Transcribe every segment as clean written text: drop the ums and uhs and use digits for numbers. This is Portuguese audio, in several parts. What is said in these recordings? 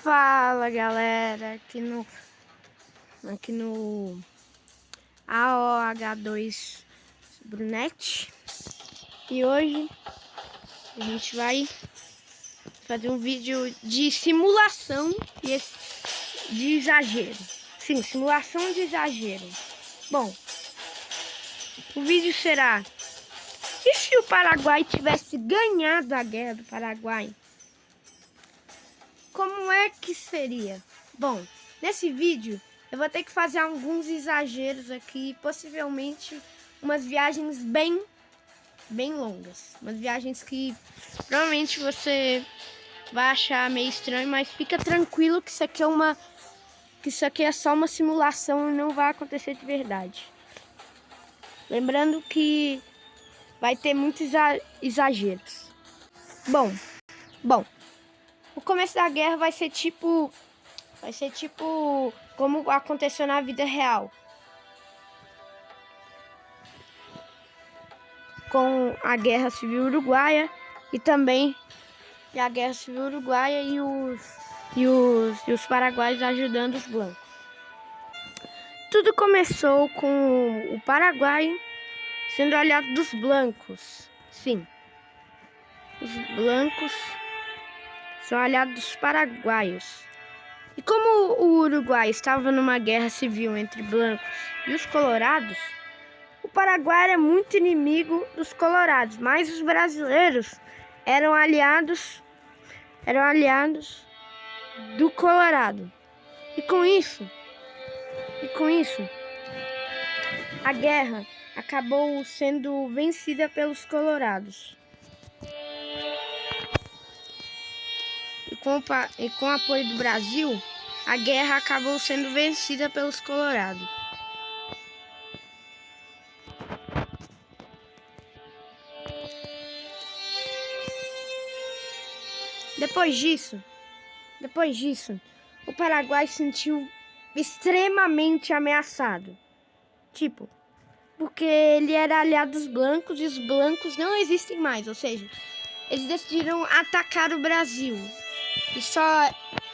Fala galera, aqui no AOH2 Brunet. E hoje a gente vai fazer um vídeo de simulação de exagero. Sim, simulação de exagero. Bom, o vídeo será: e se o Paraguai tivesse ganhado a Guerra do Paraguai? Como é que seria? Bom, nesse vídeo eu vou ter que fazer alguns exageros aqui, possivelmente umas viagens bem longas, umas viagens que provavelmente você vai achar meio estranho, mas fica tranquilo que isso aqui é só uma simulação e não vai acontecer de verdade. Lembrando que vai ter muitos exageros. Bom, o começo da guerra vai ser tipo como aconteceu na vida real, com a Guerra Civil Uruguaia e também a Guerra Civil Uruguaia e os paraguaios ajudando os blancos. Tudo começou com o Paraguai sendo aliado dos blancos. Sim, os blancos são aliados dos paraguaios. E como o Uruguai estava numa guerra civil entre brancos e os colorados, o Paraguai era muito inimigo dos colorados, mas os brasileiros eram aliados do Colorado. E com isso, a guerra acabou sendo vencida pelos colorados. E com o apoio do Brasil, a guerra acabou sendo vencida pelos colorados. Depois disso, o Paraguai se sentiu extremamente ameaçado. Porque ele era aliado dos blancos e os blancos não existem mais, ou seja, eles decidiram atacar o Brasil. E só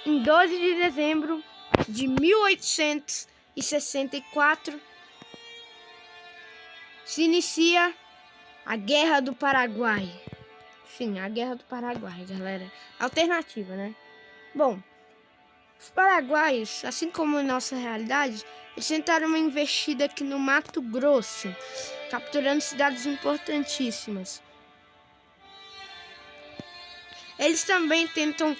em 12 de dezembro de 1864 se inicia a Guerra do Paraguai. Sim, a Guerra do Paraguai, galera. Alternativa, né? Bom, os paraguaios, assim como em nossa realidade, eles tentaram uma investida aqui no Mato Grosso, capturando cidades importantíssimas. Eles também tentam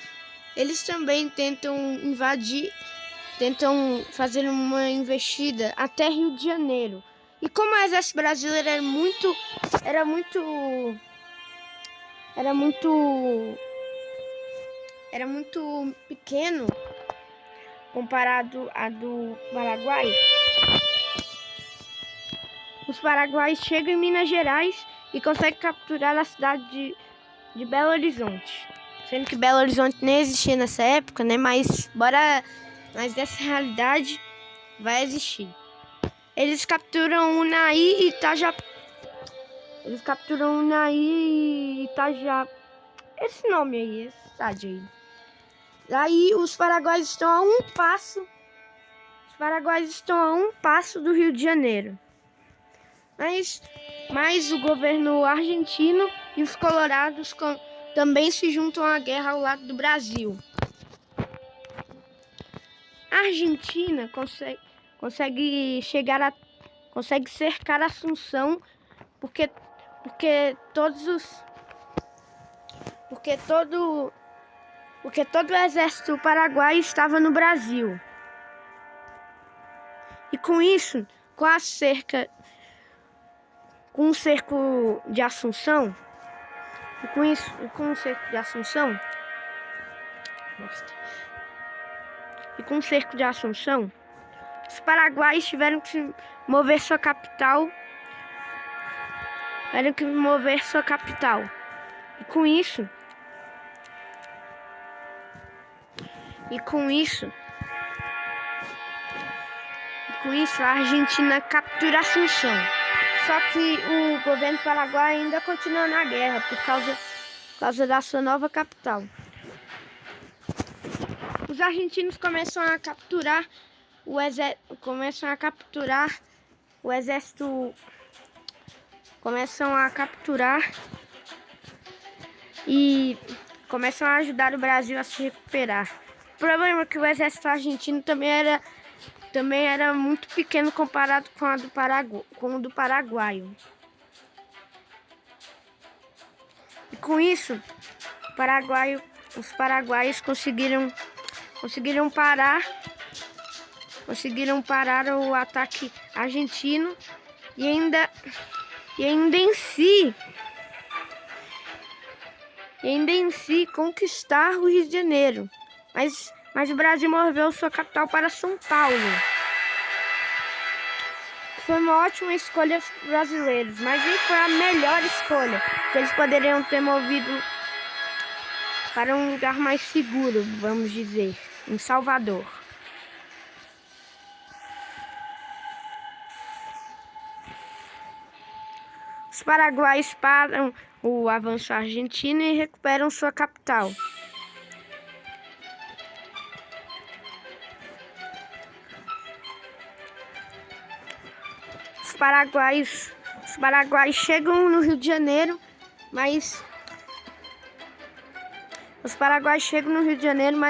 tentam fazer uma investida até Rio de Janeiro. E como o exército brasileiro era muito pequeno comparado a do Paraguai, os paraguaios chegam em Minas Gerais e conseguem capturar a cidade de Belo Horizonte. Sendo que Belo Horizonte nem existia nessa época, né? Mas dessa realidade vai existir. Eles capturam Unaí e Itaja. Esse nome aí, esse estádio aí. Daí os paraguaios estão a um passo do Rio de Janeiro. Mas o governo argentino e os colorados também se juntam à guerra ao lado do Brasil. A Argentina consegue cercar Assunção porque todo o exército paraguaio estava no Brasil. E com isso, com o cerco de Assunção, os paraguaios tiveram que mover sua capital. E com isso a Argentina captura Assunção. Só que o governo paraguaio ainda continua na guerra por causa da sua nova capital. os argentinos começam a capturar o exército, começam a capturar e começam a ajudar o Brasil a se recuperar. O problema é que o exército argentino também era muito pequeno comparado com o do paraguaio. E com isso, os paraguaios conseguiram parar o ataque argentino e ainda em si conquistar o Rio de Janeiro. Mas o Brasil moveu sua capital para São Paulo. Foi uma ótima escolha para os brasileiros, mas nem foi a melhor escolha, porque eles poderiam ter movido para um lugar mais seguro, vamos dizer, em Salvador. Os paraguaios param o avanço argentino e recuperam sua capital. Os paraguaios chegam no Rio de Janeiro, mas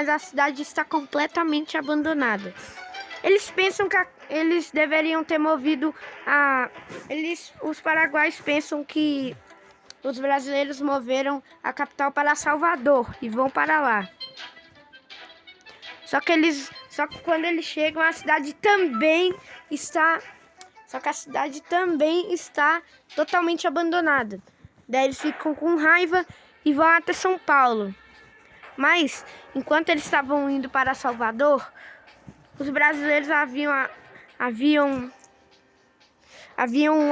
a cidade está completamente abandonada. Eles pensam que eles deveriam ter movido os paraguaios pensam que os brasileiros moveram a capital para Salvador e vão para lá. Só que quando eles chegam, a cidade também está totalmente abandonada. Daí eles ficam com raiva e vão até São Paulo. Mas, enquanto eles estavam indo para Salvador, os brasileiros haviam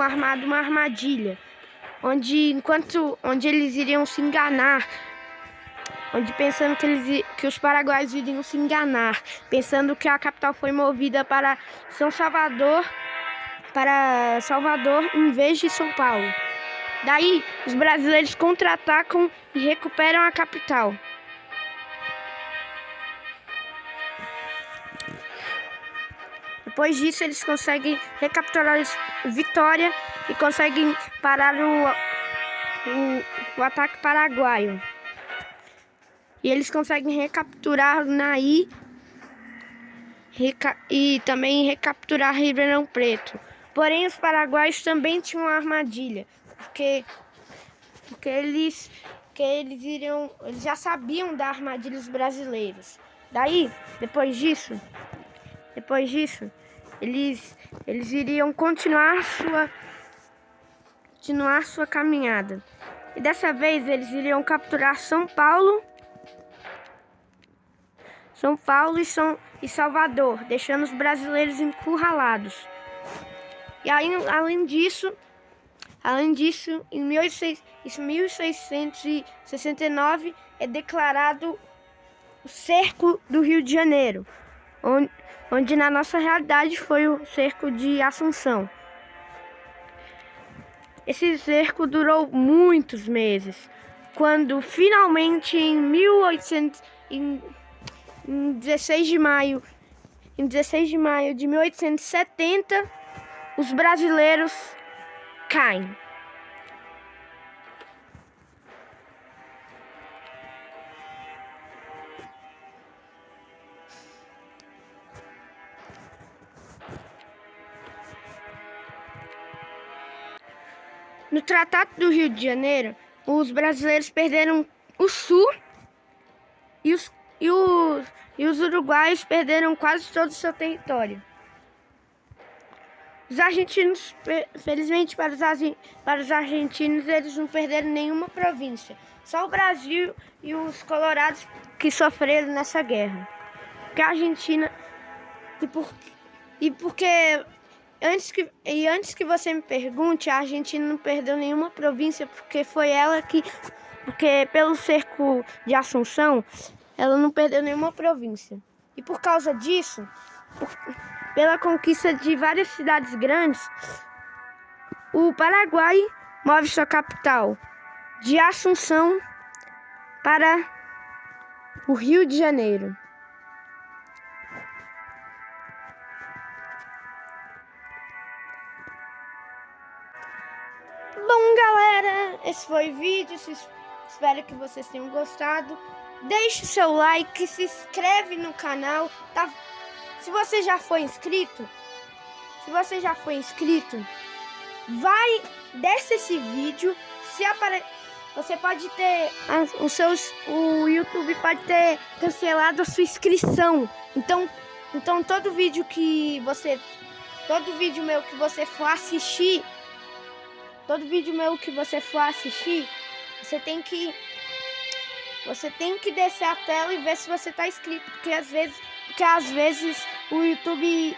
armado uma armadilha, onde eles iriam se enganar, pensando que os paraguaios iriam se enganar, pensando que a capital foi movida para Salvador em vez de São Paulo. Daí, os brasileiros contra-atacam e recuperam a capital. Depois disso, eles conseguem recapturar Vitória e conseguem parar o ataque paraguaio. E eles conseguem recapturar Naí e também recapturar Ribeirão Preto. Porém, os paraguaios também tinham uma armadilha, porque eles já sabiam da armadilha dos brasileiros. Daí, depois disso, eles iriam continuar sua caminhada. E dessa vez eles iriam capturar São Paulo e Salvador, deixando os brasileiros encurralados. E além disso, em 1669 é declarado o cerco do Rio de Janeiro, onde na nossa realidade foi o cerco de Assunção. Esse cerco durou muitos meses, quando finalmente em 16 de maio de 1870, os brasileiros caem. No Tratado do Rio de Janeiro, os brasileiros perderam o sul e os uruguaios perderam quase todo o seu território. Os argentinos, felizmente para os argentinos, eles não perderam nenhuma província. Só o Brasil e os colorados que sofreram nessa guerra. Porque a Argentina... Antes que você me pergunte, a Argentina não perdeu nenhuma província, porque pelo cerco de Assunção, ela não perdeu nenhuma província. E por causa disso, pela conquista de várias cidades grandes, o Paraguai move sua capital de Assunção para o Rio de Janeiro. bom, galera, esse foi o vídeo, espero que vocês tenham gostado. Deixe seu like, se inscreve no canal, tá? Se você já foi inscrito, desce esse vídeo. Você pode ter o YouTube pode ter cancelado a sua inscrição. Então todo vídeo meu que você for assistir, você tem que descer a tela e ver se você tá inscrito, porque às vezes o YouTube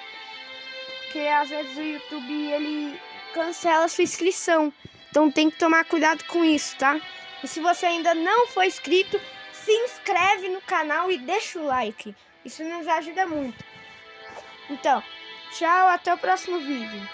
ele cancela a sua inscrição. Então tem que tomar cuidado com isso, tá? E se você ainda não for inscrito, se inscreve no canal e deixa o like. Isso nos ajuda muito. Então, tchau, até o próximo vídeo.